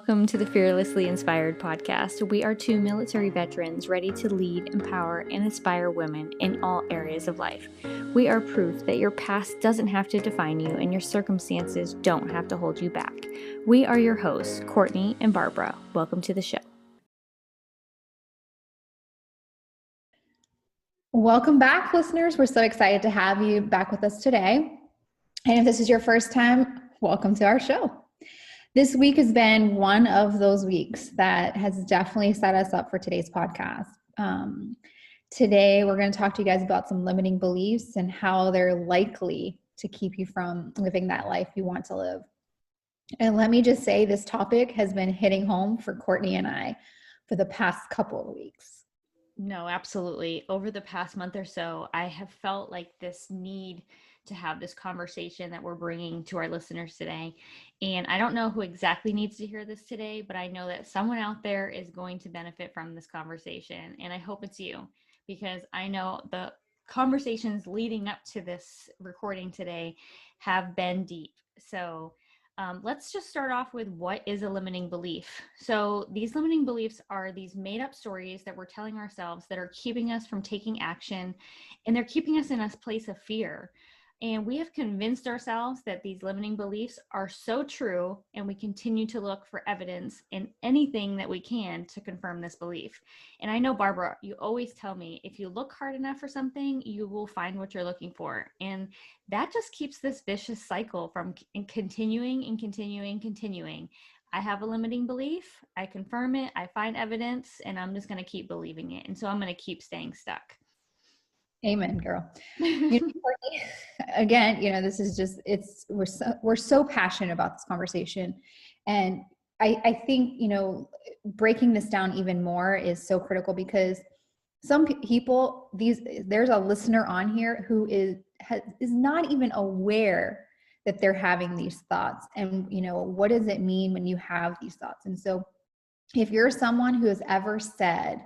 welcome to the Fearlessly Inspired podcast. We are two military veterans ready to lead, empower, and inspire women in all areas of life. We are proof that your past doesn't have to define you and your circumstances don't have to hold you back. We are your hosts, Courtney and Barbara. Welcome to the show. Welcome back, listeners. We're so excited to have you back with us today. And if this is your first time, welcome to our show. This week has been one of those weeks that has definitely set us up for today's podcast. Today, we're going to talk to you guys about some limiting beliefs and how they're likely to keep you from living that life you want to live. And let me just say, this topic has been hitting home for Courtney and I for the past couple of weeks. No, absolutely. Over the past month or so, I have felt like this need to have this conversation that we're bringing to our listeners today. And I don't know who exactly needs to hear this today, but I know that someone out there is going to benefit from this conversation. And I hope it's you, because I know the conversations leading up to this recording today have been deep. So let's just start off with what is a limiting belief. So these limiting beliefs are these made up stories that we're telling ourselves that are keeping us from taking action, and they're keeping us in a place of fear. And we have convinced ourselves that these limiting beliefs are so true, and we continue to look for evidence in anything that we can to confirm this belief. And I know, Barbara, you always tell me, if you look hard enough for something, you will find what you're looking for. And that just keeps this vicious cycle from continuing and continuing. I have a limiting belief, I confirm it, I find evidence, and I'm just going to keep believing it. And so I'm going to keep staying stuck. Amen, girl. Again, this is just, we're so passionate about this conversation. And I think, breaking this down even more is so critical, because some people, there's a listener on here who is not even aware that they're having these thoughts. And, what does it mean when you have these thoughts? And so if you're someone who has ever said,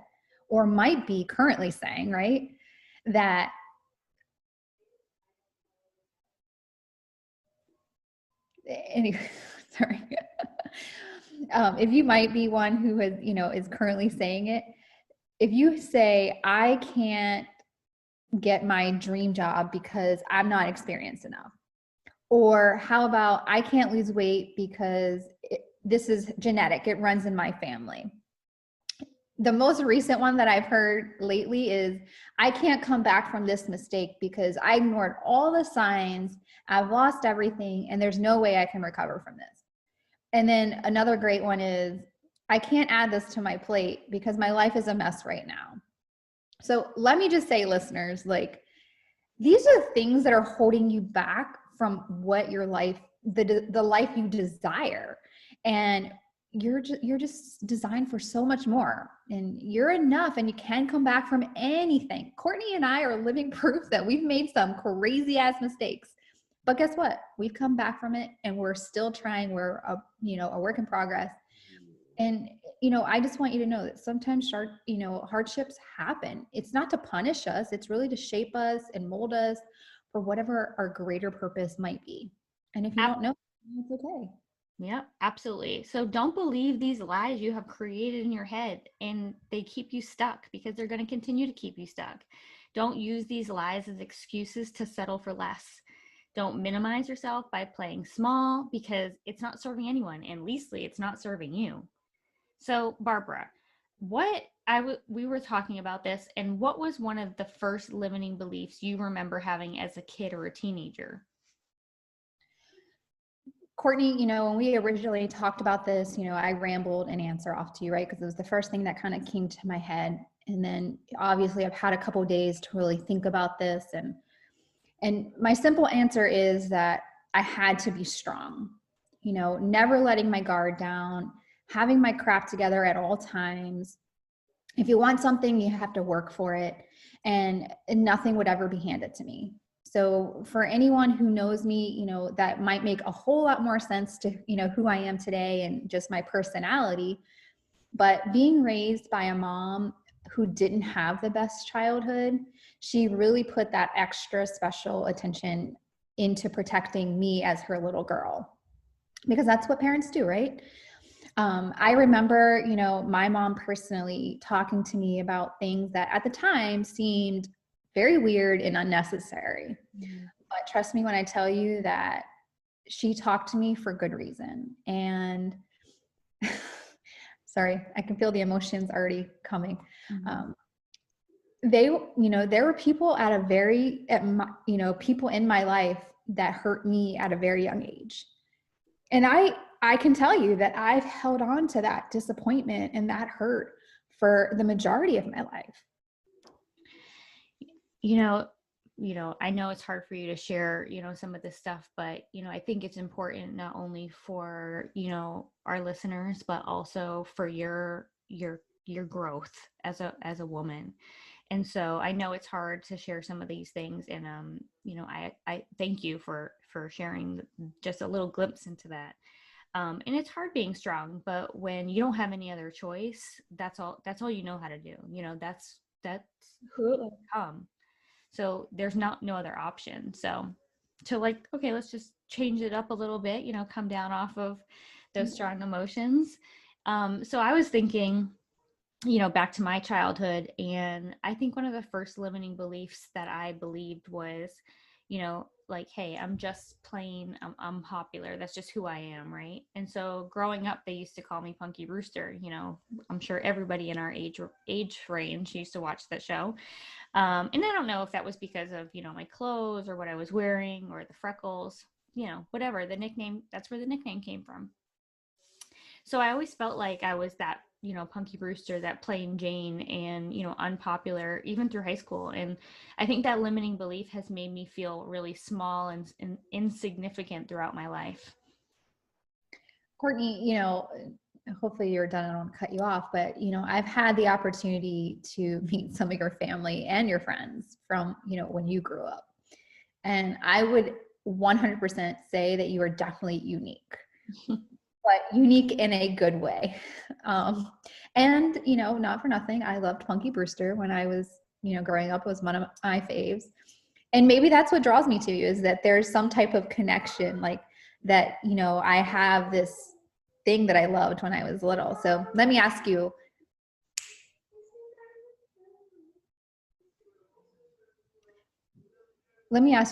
or might be currently saying, right, that anyway, sorry. If you might be one who has, is currently saying it, if you say, I can't get my dream job because I'm not experienced enough, or how about I can't lose weight because this is genetic, it runs in my family. The most recent one that I've heard lately is, I can't come back from this mistake because I ignored all the signs, I've lost everything, and there's no way I can recover from this. And then another great one is, I can't add this to my plate because my life is a mess right now. So let me just say, listeners, these are things that are holding you back from what your life, the life you desire. And you're just designed for so much more, and you're enough, and you can come back from anything. Courtney and I are living proof that we've made some crazy ass mistakes, but guess what? We've come back from it, and we're still trying. We're a work in progress. And, I just want you to know that sometimes hardships happen. It's not to punish us. It's really to shape us and mold us for whatever our greater purpose might be. And if you don't know, it's okay. Yeah, absolutely. So don't believe these lies you have created in your head, and they keep you stuck, because they're going to continue to keep you stuck. Don't use these lies as excuses to settle for less. Don't minimize yourself by playing small, because it's not serving anyone, and leastly, it's not serving you. So, Barbara, we were talking about this, and what was one of the first limiting beliefs you remember having as a kid or a teenager? Courtney, when we originally talked about this, I rambled an answer off to you, right? Because it was the first thing that kind of came to my head. And then obviously I've had a couple of days to really think about this. And my simple answer is that I had to be strong, never letting my guard down, having my crap together at all times. If you want something, you have to work for it, and nothing would ever be handed to me. So for anyone who knows me, that might make a whole lot more sense to, who I am today and just my personality. But being raised by a mom who didn't have the best childhood, she really put that extra special attention into protecting me as her little girl, because that's what parents do, right? I remember, my mom personally talking to me about things that at the time seemed very weird and unnecessary. Mhm. But trust me when I tell you that she talked to me for good reason. And sorry, I can feel the emotions already coming. Mhm. Um, there were people people in my life that hurt me at a very young age. And I can tell you that I've held on to that disappointment and that hurt for the majority of my life. you know I know it's hard for you to share some of this stuff, but I think it's important not only for our listeners, but also for your growth as a woman. And so I know it's hard to share some of these things, and I thank you for sharing just a little glimpse into that. And it's hard being strong, but when you don't have any other choice, that's all you know how to do. That's who you Absolutely. become. So there's no other option. So to like, okay, let's just change it up a little bit, come down off of those strong emotions. So I was thinking, back to my childhood, and I think one of the first limiting beliefs that I believed was, like, hey, I'm just plain, I'm popular. That's just who I am, right? And so growing up, they used to call me Punky Brewster. I'm sure everybody in our age range used to watch that show. And I don't know if that was because of, my clothes or what I was wearing or the freckles, whatever the nickname, that's where the nickname came from. So I always felt like I was that, Punky Brewster, that plain Jane, and, unpopular even through high school. And I think that limiting belief has made me feel really small and insignificant throughout my life. Courtney, hopefully you're done. I don't want to cut you off, but I've had the opportunity to meet some of your family and your friends from, when you grew up. And I would 100% say that you are definitely unique, but unique in a good way. And, not for nothing, I loved Punky Brewster when I was, growing up. It was one of my faves. And maybe that's what draws me to you, is that there's some type of connection, like that, I have this thing that I loved when I was little. So let me ask you,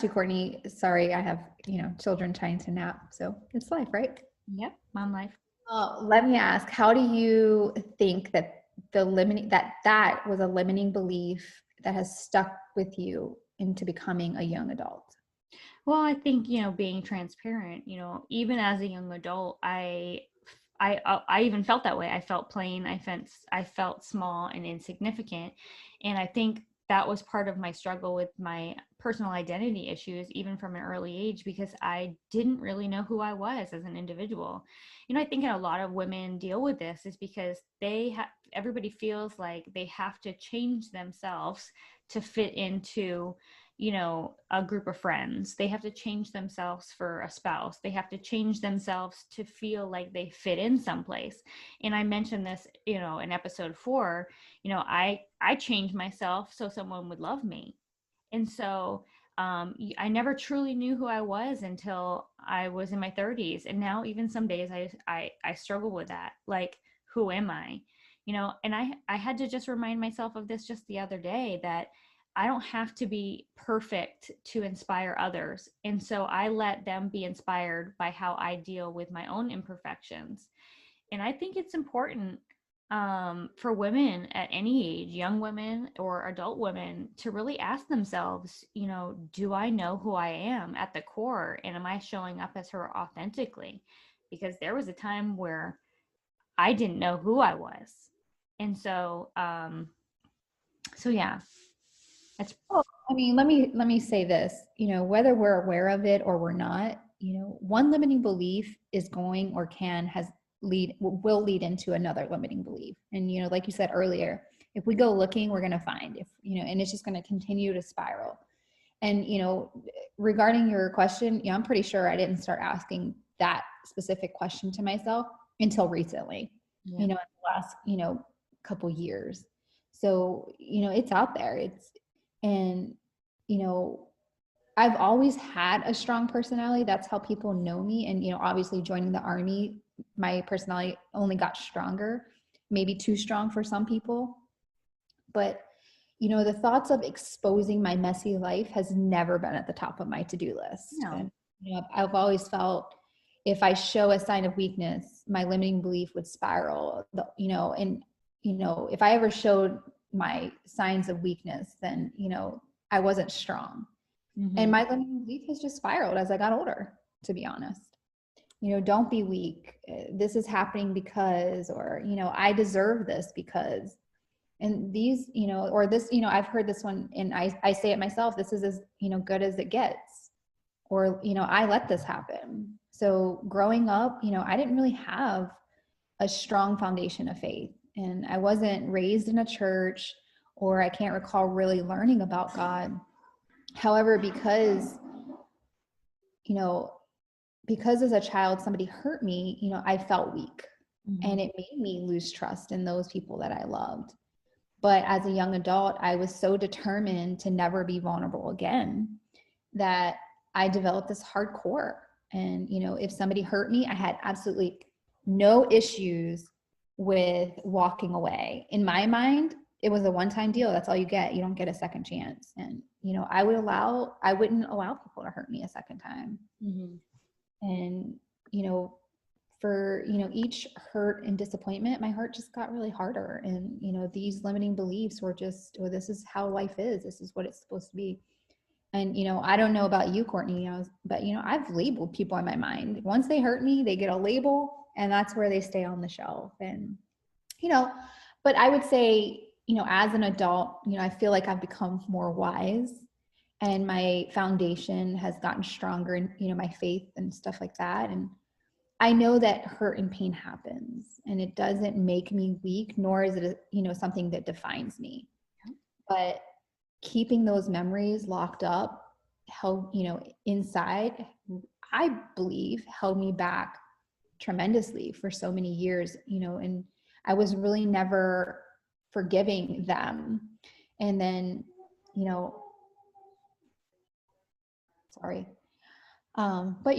Courtney, sorry, I have, children trying to nap. So it's life, right? Yep, mom life. Let me ask, how do you think that that was a limiting belief that has stuck with you into becoming a young adult? Well, I think, being transparent, even as a young adult, I even felt that way. I felt plain. I felt small and insignificant, and I think that was part of my struggle with my personal identity issues, even from an early age, because I didn't really know who I was as an individual. I think a lot of women deal with this is because everybody feels like they have to change themselves to fit into a group of friends. They have to change themselves for a spouse. They have to change themselves to feel like they fit in someplace. And I mentioned this, in episode 4. I changed myself so someone would love me. And so I never truly knew who I was until I was in my 30s. And now even some days I struggle with that. Like, who am I? And I had to just remind myself of this just the other day, that I don't have to be perfect to inspire others. And so I let them be inspired by how I deal with my own imperfections. And I think it's important, for women at any age, young women or adult women, to really ask themselves, do I know who I am at the core? And am I showing up as her authentically? Because there was a time where I didn't know who I was. And so yeah, that's. Oh, I mean, let me say this, whether we're aware of it or we're not, one limiting belief is going or can has lead will lead into another limiting belief. And like you said earlier, if we go looking, we're going to find, if and it's just going to continue to spiral. And regarding your question, I'm pretty sure I didn't start asking that specific question to myself until recently, Yeah. in the last, couple years. So, it's out there. And, you know, I've always had a strong personality. That's how people know me. And, obviously joining the army my personality only got stronger, maybe too strong for some people. But, the thoughts of exposing my messy life has never been at the top of my to-do list. No. And, I've always felt if I show a sign of weakness, my limiting belief would spiral, if I ever showed my signs of weakness, then, I wasn't strong. And my limiting belief has just spiraled as I got older, to be honest. Don't be weak. This is happening because, or, I deserve this because, and these, or this, I've heard this one and I say it myself, this is as, good as it gets, or, I let this happen. So growing up, I didn't really have a strong foundation of faith, and I wasn't raised in a church, or I can't recall really learning about God. However, you know, because as a child somebody hurt me, I felt weak, and it made me lose trust in those people that I loved. But as a young adult, I was so determined to never be vulnerable again that I developed this hardcore. And, if somebody hurt me, I had absolutely no issues with walking away. In my mind, it was a one-time deal. That's all you get. You don't get a second chance. And, I wouldn't allow people to hurt me a second time. And, for, each hurt and disappointment, my heart just got really harder. And, these limiting beliefs were just, well, this is how life is. This is what it's supposed to be. And, I don't know about you, Courtney, but, I've labeled people in my mind. Once they hurt me, they get a label, and that's where they stay on the shelf. And, but I would say, as an adult, I feel like I've become more wise, and my foundation has gotten stronger, and, my faith and stuff like that. And I know that hurt and pain happens, and it doesn't make me weak, nor is it, something that defines me. But keeping those memories locked up, held, inside, I believe held me back tremendously for so many years, and I was really never forgiving them. And then, sorry. But,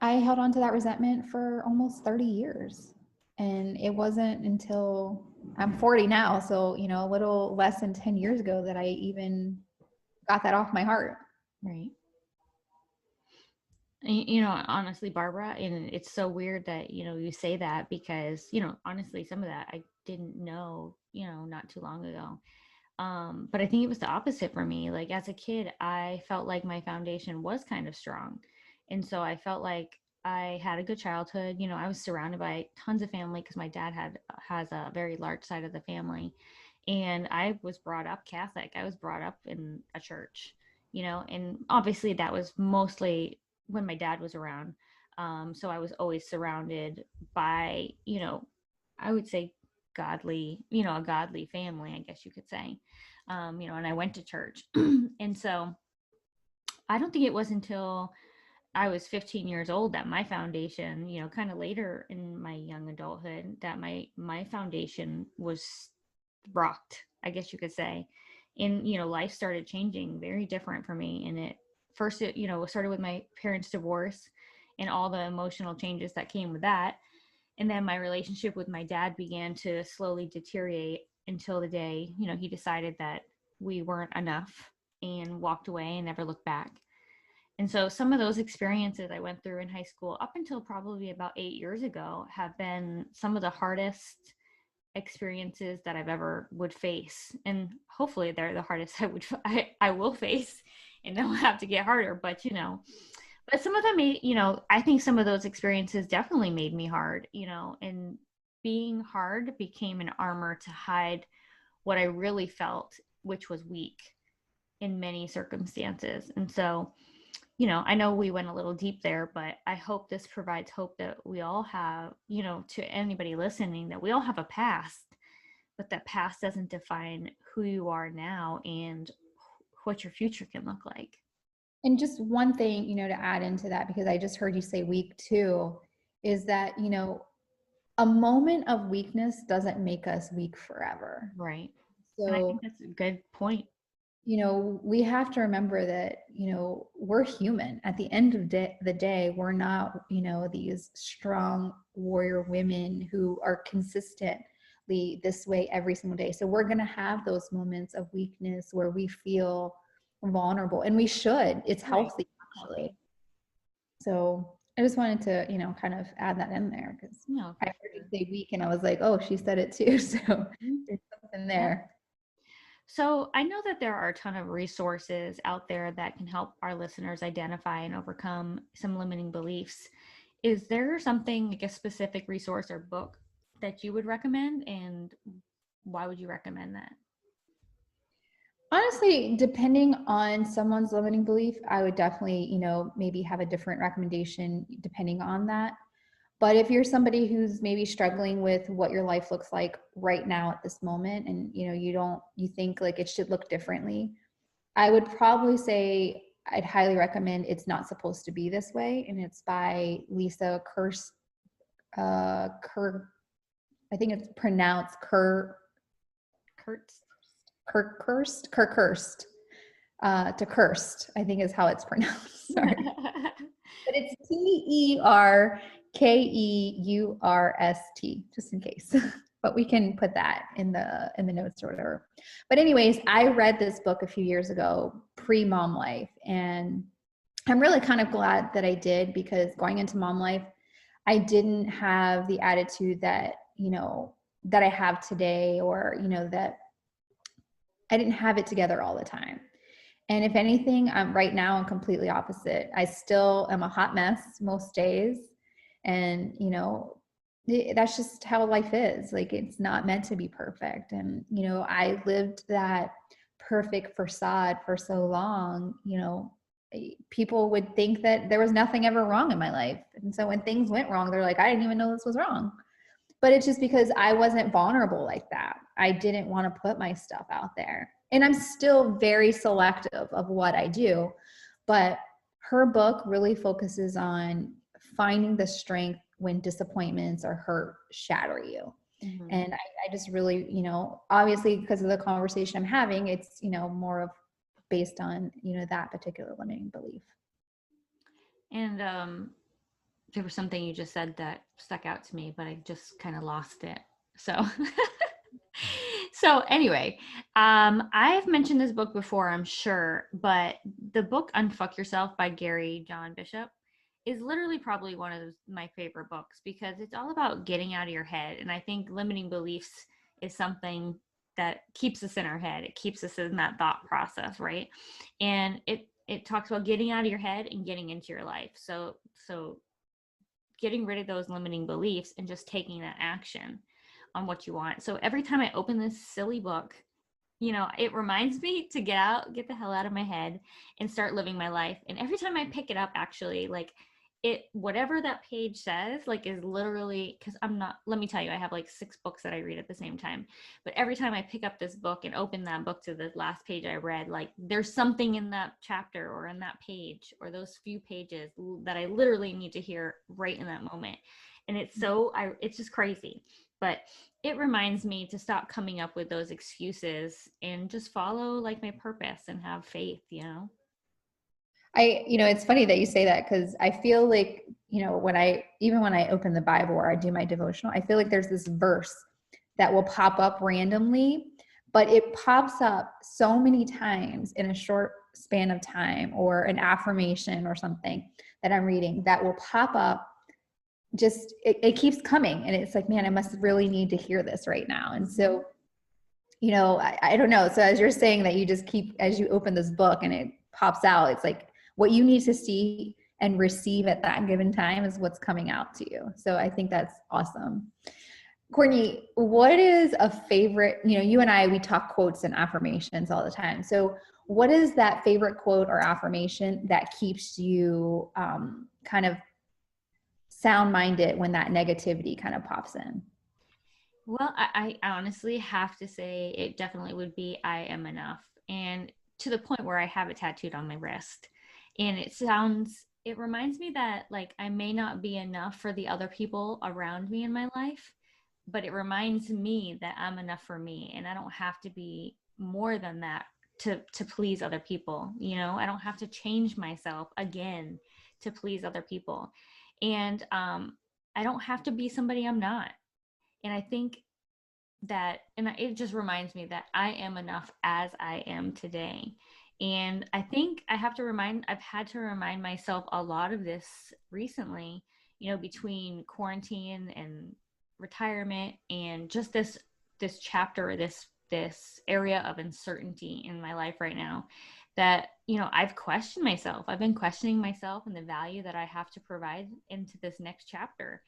I held on to that resentment for almost 30 years. And it wasn't until I'm 40 now, so, a little less than 10 years ago, that I even got that off my heart. Right. Honestly, Barbara, and it's so weird that, you say that, because, honestly, some of that I didn't know, not too long ago. But I think it was the opposite for me. Like, as a kid, I felt like my foundation was kind of strong. And so I felt like I had a good childhood. I was surrounded by tons of family, because my dad has a very large side of the family. And I was brought up Catholic. I was brought up in a church, and obviously that was mostly when my dad was around. So I was always surrounded by, I would say godly, a godly family, I guess you could say. And I went to church. And so I don't think it was until I was 15 years old that my foundation, kind of later in my young adulthood, that my foundation was rocked, I guess you could say. And, life started changing very different for me. And it started with my parents' divorce and all the emotional changes that came with that. And then my relationship with my dad began to slowly deteriorate until the day, he decided that we weren't enough and walked away and never looked back. And so some of those experiences I went through in high school up until probably about 8 years ago have been some of the hardest experiences that I've ever would face. And hopefully they're the hardest I will face, and they'll have to get harder. But, but some of them made, I think some of those experiences definitely made me hard, and being hard became an armor to hide what I really felt, which was weak in many circumstances. And so, I know we went a little deep there, but I hope this provides hope that we all have, to anybody listening, that we all have a past, but that past doesn't define who you are now and what your future can look like. And just one thing, to add into that, because I just heard you say weak too, is that, a moment of weakness doesn't make us weak forever. Right. So, and I think that's a good point. we have to remember that, we're human. At the end of the day, we're not, these strong warrior women who are consistently this way every single day. So we're going to have those moments of weakness where we feel vulnerable, and we should. It's Right. healthy, Healthy. actually. So I just wanted to, kind of add that in there because No, I for heard you sure. say weak and I was like, oh, she said it too. So Mhm. there's something Yeah. there. So I know that there are a ton of resources out there that can help our listeners identify and overcome some limiting beliefs. Is there something like a specific resource or book that you would recommend, and why would you recommend that? Honestly, depending on someone's limiting belief, I would definitely, maybe have a different recommendation depending on that. But if you're somebody who's maybe struggling with what your life looks like right now at this moment, and you think like it should look differently, I would probably say I'd highly recommend It's Not Supposed to Be This Way. And it's by Lisa Kirst, Kerr, I think it's pronounced Kurtz? Kirst, to Kirst, I think is how it's pronounced. Sorry. But it's Terkeurst, just in case. But we can put that in the notes or whatever. But anyways, I read this book a few years ago, pre-mom life, and I'm really kind of glad that I did, because going into mom life, I didn't have the attitude that, that I have today, or, that I didn't have it together all the time. And if anything, right now I'm completely opposite. I still am a hot mess most days. And, that's just how life is. Like, it's not meant to be perfect. And, I lived that perfect facade for so long, people would think that there was nothing ever wrong in my life. And so when things went wrong, they're like, I didn't even know this was wrong. But it's just because I wasn't vulnerable like that. I didn't want to put my stuff out there. And I'm still very selective of what I do. But her book really focuses on finding the strength when disappointments or hurt shatter you. Hmm. And I just really, obviously because of the conversation I'm having, it's, more of based on, that particular limiting belief. And there was something you just said that stuck out to me, but I just kind of lost it. So, so anyway, I've mentioned this book before, I'm sure, but the book Unfuck Yourself by Gary John Bishop is literally probably one of my favorite books because it's all about getting out of your head. And I think limiting beliefs is something that keeps us in our head. It keeps us in that thought process, right? And it talks about getting out of your head and getting into your life. So getting rid of those limiting beliefs and just taking that action on what you want. So every time I open this silly book, it reminds me to get the hell out of my head and start living my life. And every time I pick it up, actually, like whatever that page says, like is literally, because let me tell you, I have like 6 books that I read at the same time. But every time I pick up this book and open that book to the last page I read, like there's something in that chapter or in that page or those few pages that I literally need to hear right in that moment. And it's just crazy. But it reminds me to stop coming up with those excuses and just follow like my purpose and have faith. It's funny that you say that, because I feel like, even when I open the Bible or I do my devotional, I feel like there's this verse that will pop up randomly, but it pops up so many times in a short span of time, or an affirmation or something that I'm reading that will pop up. Just it keeps coming, and it's like, man, I must really need to hear this right now. And so, I don't know. So as you're saying that, you just keep, as you open this book and it pops out, it's like what you need to see and receive at that given time is what's coming out to you. So I think that's awesome. Courtney, what is a favorite, you and I, we talk quotes and affirmations all the time. So what is that favorite quote or affirmation that keeps you kind of sound minded when that negativity kind of pops in? Well, I honestly have to say it definitely would be I am enough. And to the point where I have it tattooed on my wrist. And it reminds me that like I may not be enough for the other people around me in my life, but it reminds me that I'm enough for me and I don't have to be more than that to please other people. You know, I don't have to change myself again to please other people. And I don't have to be somebody I'm not. And I think that, and it just reminds me that I am enough as I am today. And I think I've had to remind myself a lot of this recently, you know, between quarantine and retirement and just this chapter, this area of uncertainty in my life right now, that, you know, I've questioned myself. I've been questioning myself and the value that I have to provide into this next chapter.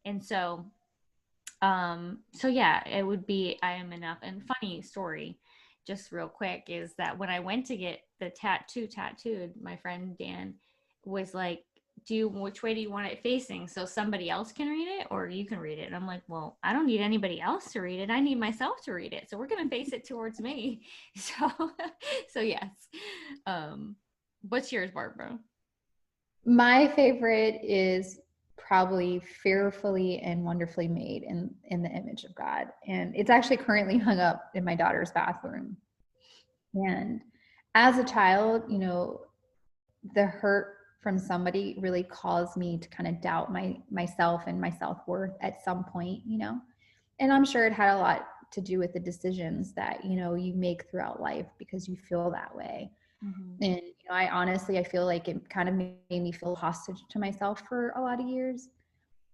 And so yeah, it would be I am enough. And funny story, just real quick, is that when I went to get the tattooed, my friend Dan was like, which way do you want it facing so somebody else can read it or you can read it? And I'm like, well, I don't need anybody else to read it. I need myself to read it. So we're gonna face it towards me. So so yes. What's yours, Barbara? My favorite is probably fearfully and wonderfully made in the image of God. And it's actually currently hung up in my daughter's bathroom. And as a child, you know, the hurt from somebody really caused me to kind of doubt myself and my self-worth at some point, you know. And I'm sure it had a lot to do with the decisions that, you know, you make throughout life because you feel that way. Mm-hmm. And you know, I feel like it kind of made me feel hostage to myself for a lot of years.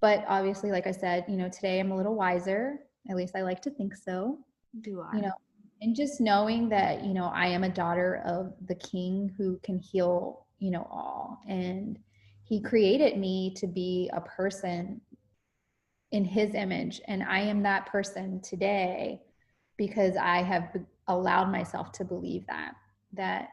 But obviously, like I said, you know, today I'm a little wiser. At least I like to think so. You You are. know, and just knowing that, you know, I am a daughter of the King who can heal, you know, all. And he created me to be a person in his image. And I am that person today because I have allowed myself to believe that,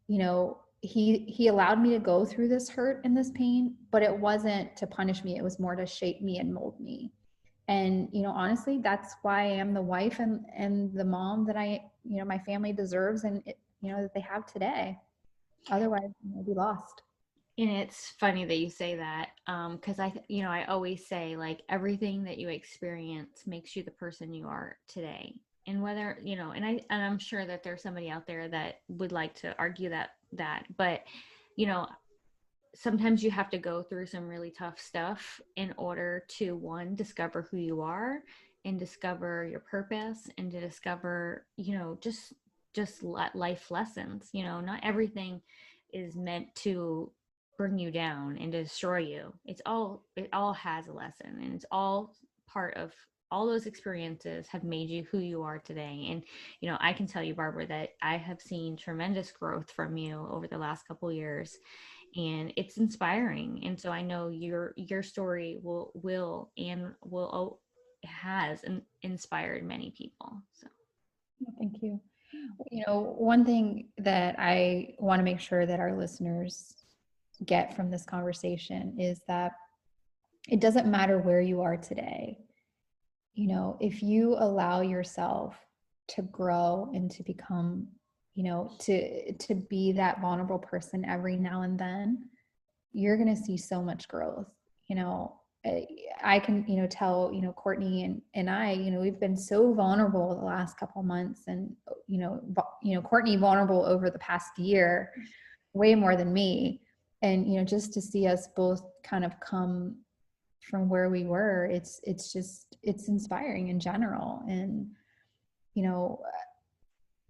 you know, he allowed me to go through this hurt and this pain, but it wasn't to punish me. It was more to shape me and mold me. And, you know, honestly, that's why I am the wife and the mom that you know, my family deserves and, you know, that they have today. Otherwise, I'd be lost. And it's funny that you say that, because you know, I always say like everything that you experience makes you the person you are today. And whether, you know, and I'm sure that there's somebody out there that would like to argue but you know, sometimes you have to go through some really tough stuff in order to, one, discover who you are and discover your purpose and to discover, you know, just life lessons. You know, not everything is meant to bring you down and destroy you. It all has a lesson, and it's all part of all those experiences have made you who you are today. And you know, I can tell you, Barbara, that I have seen tremendous growth from you over the last couple years, and it's inspiring. And so I know your story will has inspired many people. So Thank you. You know, one thing that I want to make sure that our listeners get from this conversation is that it doesn't matter where you are today. You know, if you allow yourself to grow and to become, you know, to be that vulnerable person every now and then, you're going to see so much growth. You know, I can, you know, tell, you know, Courtney and I, you know, we've been so vulnerable the last couple of months, and you know, Courtney vulnerable over the past year, way more than me. And, you know, just to see us both kind of come from where we were, it's inspiring in general. And, you know,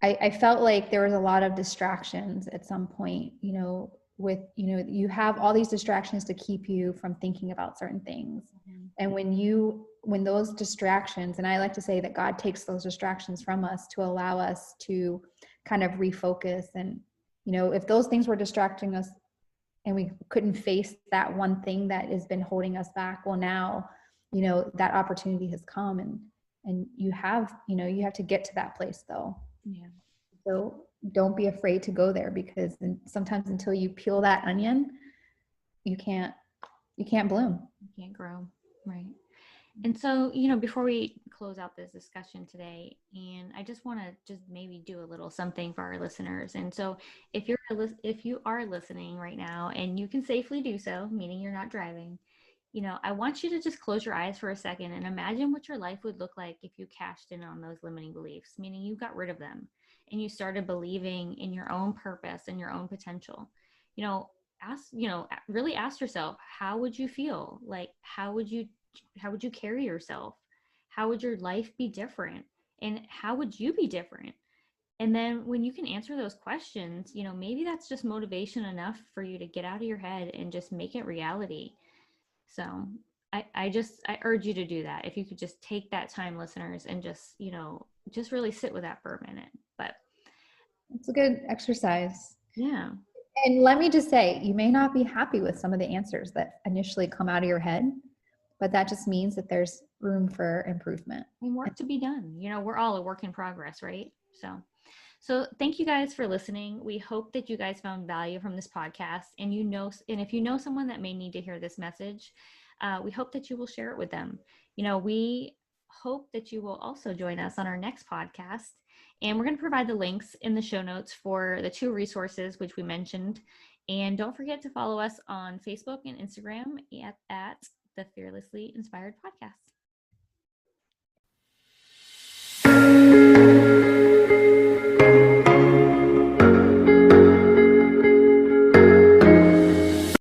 I felt like there was a lot of distractions at some point, you know, with, you know, you have all these distractions to keep you from thinking about certain things. mm-hmm. And when those distractions, and I like to say that God takes those distractions from us to allow us to kind of refocus. And, you know, if those things were distracting us and we couldn't face that one thing that has been holding us back, well, now, you know, that opportunity has come, and you have to get to that place though. Yeah. So don't be afraid to go there, because sometimes until you peel that onion, you can't bloom. You can't grow. Right. And so, you know, before we close out this discussion today, and I just want to just maybe do a little something for our listeners. And so, if you are listening right now, and you can safely do so, meaning you're not driving, you know, I want you to just close your eyes for a second and imagine what your life would look like if you cashed in on those limiting beliefs, meaning you got rid of them. and you started believing in your own purpose and your own potential, really ask yourself, how would you feel? Like, how would you carry yourself? How would your life be different? And how would you be different? And then when you can answer those questions, maybe that's just motivation enough for you to get out of your head and just make it reality. So I urge you to do that. If you could just take that time, listeners, and just really sit with that for a minute. But it's a good exercise. yeah. And let me just say, you may not be happy with some of the answers that initially come out of your head, but that just means that there's room for improvement And work to be done. We're all a work in progress, right? So thank you guys for listening. We hope that you guys found value from this podcast, and if you know someone that may need to hear this message, we hope that you will share it with them. We hope that you will also join us on our next podcast, and we're going to provide the links in the show notes for the 2 resources which we mentioned. And don't forget to follow us on Facebook and Instagram at the Fearlessly Inspired Podcast.